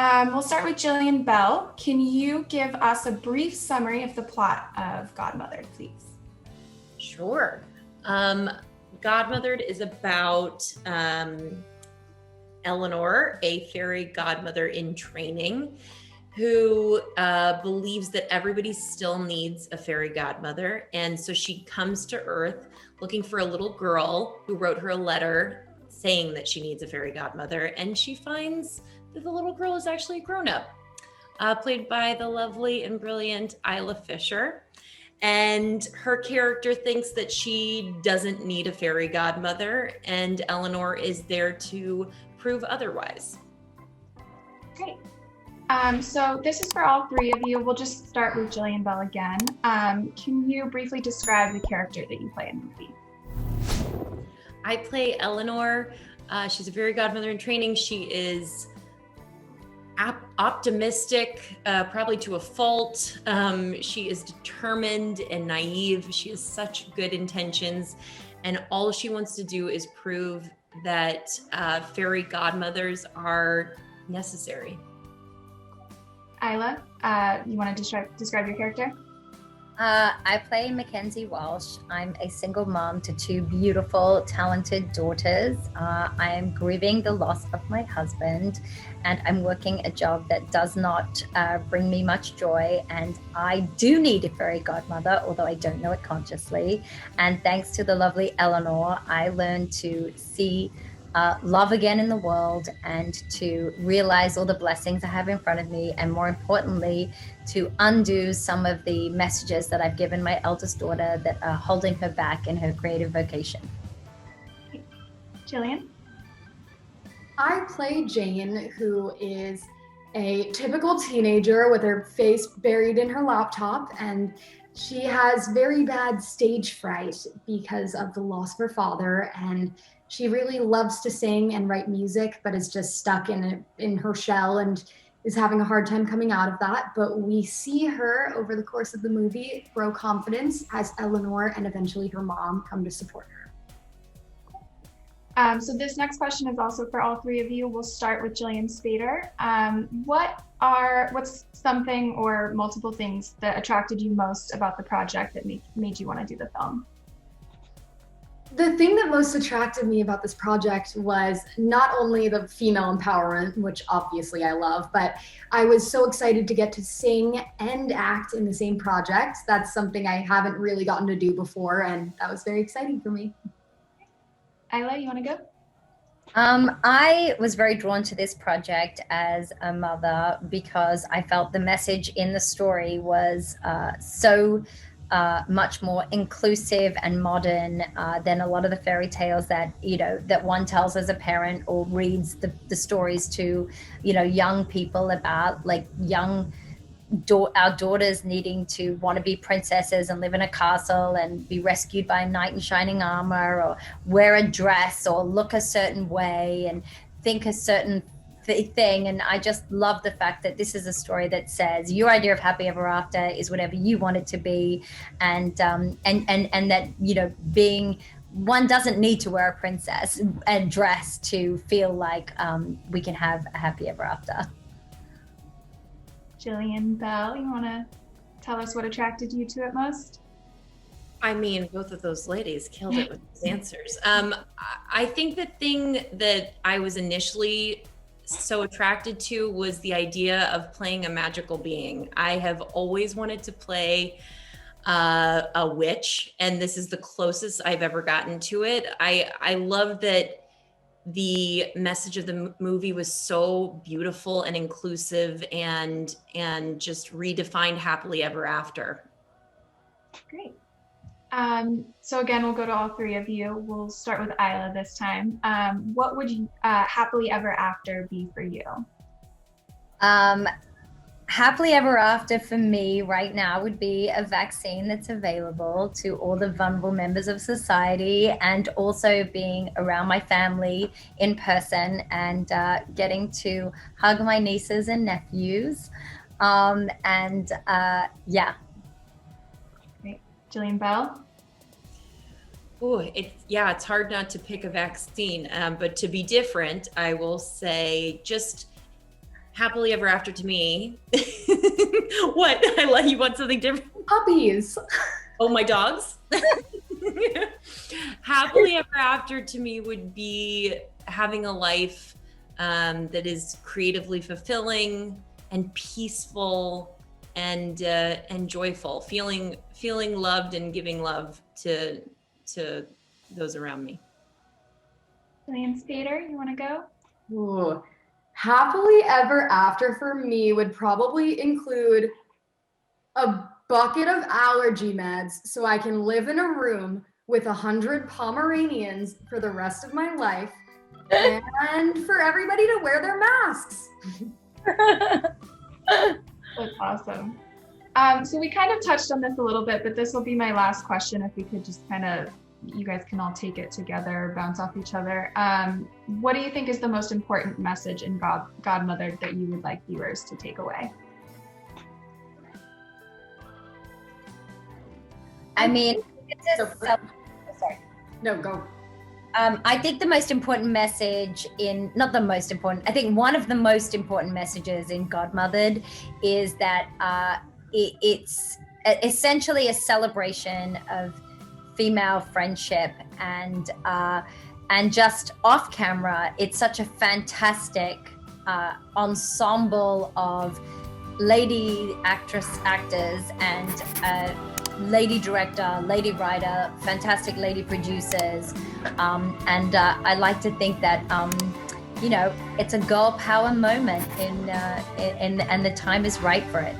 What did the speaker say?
We'll start with Jillian Bell. Can you give us a brief summary of the plot of Godmothered, please? Sure. Godmothered is about Eleanor, a fairy godmother in training, who believes that everybody still needs a fairy godmother. And so she comes to Earth looking for a little girl who wrote her a letter saying that she needs a fairy godmother. And she finds that the little girl is actually a grown-up, played by the lovely and brilliant Isla Fisher. And her character thinks that she doesn't need a fairy godmother, and Eleanor is there to prove otherwise. Great. So this is for all three of you. We'll just start with Jillian Bell again. Can you briefly describe the character that you play in the movie? I play Eleanor. She's a fairy godmother in training. She is optimistic, probably to a fault. She is determined and naive. She has such good intentions, and all she wants to do is prove that fairy godmothers are necessary. Isla, you want to describe your character? I play Mackenzie Walsh. I'm a single mom to two beautiful, talented daughters. I am grieving the loss of my husband, and I'm working a job that does not bring me much joy. And I do need a fairy godmother, although I don't know it consciously. And thanks to the lovely Eleanor, I learned to see love again in the world, and to realize all the blessings I have in front of me, and more importantly, to undo some of the messages that I've given my eldest daughter that are holding her back in her creative vocation. Jillian? I play Jane, who is a typical teenager with her face buried in her laptop, and she has very bad stage fright because of the loss of her father, and she really loves to sing and write music, but is just stuck in her shell and is having a hard time coming out of that. But we see her over the course of the movie grow confidence as Eleanor and eventually her mom come to support her. So this next question is also for all three of you. We'll start with Jillian Spaeder. What's something or multiple things that attracted you most about the project that made you want to do the film? The thing that most attracted me about this project was not only the female empowerment, which obviously I love, but I was so excited to get to sing and act in the same project. That's something I haven't really gotten to do before, and that was very exciting for me. Isla, you want to go? I was very drawn to this project as a mother because I felt the message in the story was so much more inclusive and modern than a lot of the fairy tales that that one tells as a parent or reads the stories to young people about, like our daughters needing to want to be princesses and live in a castle and be rescued by a knight in shining armor, or wear a dress or look a certain way and think a certain thing. And I just love the fact that this is a story that says your idea of happy ever after is whatever you want it to be, and that being one doesn't need to wear a princess and dress to feel like we can have a happy ever after. Jillian Bell, you want to tell us what attracted you to it most? I mean, both of those ladies killed it with those answers. I think the thing that I was initially so attracted to was the idea of playing a magical being. I have always wanted to play a witch, and this is the closest I've ever gotten to it. I love that the message of the movie was so beautiful and inclusive, and just redefined happily ever after. Great. So again, we'll go to all three of you. We'll start with Isla this time. What would happily ever after be for you? Happily ever after for me right now would be a vaccine that's available to all the vulnerable members of society, and also being around my family in person and getting to hug my nieces and nephews. Yeah. Great. Jillian Bell? Oh, it's hard not to pick a vaccine, but to be different, I will say just Happily ever after to me. What? I let you want something different. Puppies. Oh, my dogs. Happily ever after to me would be having a life that is creatively fulfilling and peaceful and joyful, feeling loved and giving love to those around me. Jillian Spaeder, you want to go? Ooh. Happily ever after for me would probably include a bucket of allergy meds so I can live in a room with 100 Pomeranians for the rest of my life and for everybody to wear their masks. That's awesome. So we kind of touched on this a little bit, but this will be my last question. If we could just kind of, you guys can all take it together, bounce off each other. What do you think is the most important message in Godmothered that you would like viewers to take away? I mean, sorry. No, go. I think the most important message not the most important, I think one of the most important messages in Godmothered is that it's essentially a celebration of female friendship and just off camera, it's such a fantastic ensemble of lady actors and lady director, lady writer, fantastic lady producers, and I like to think that it's a girl power moment and the time is right for it.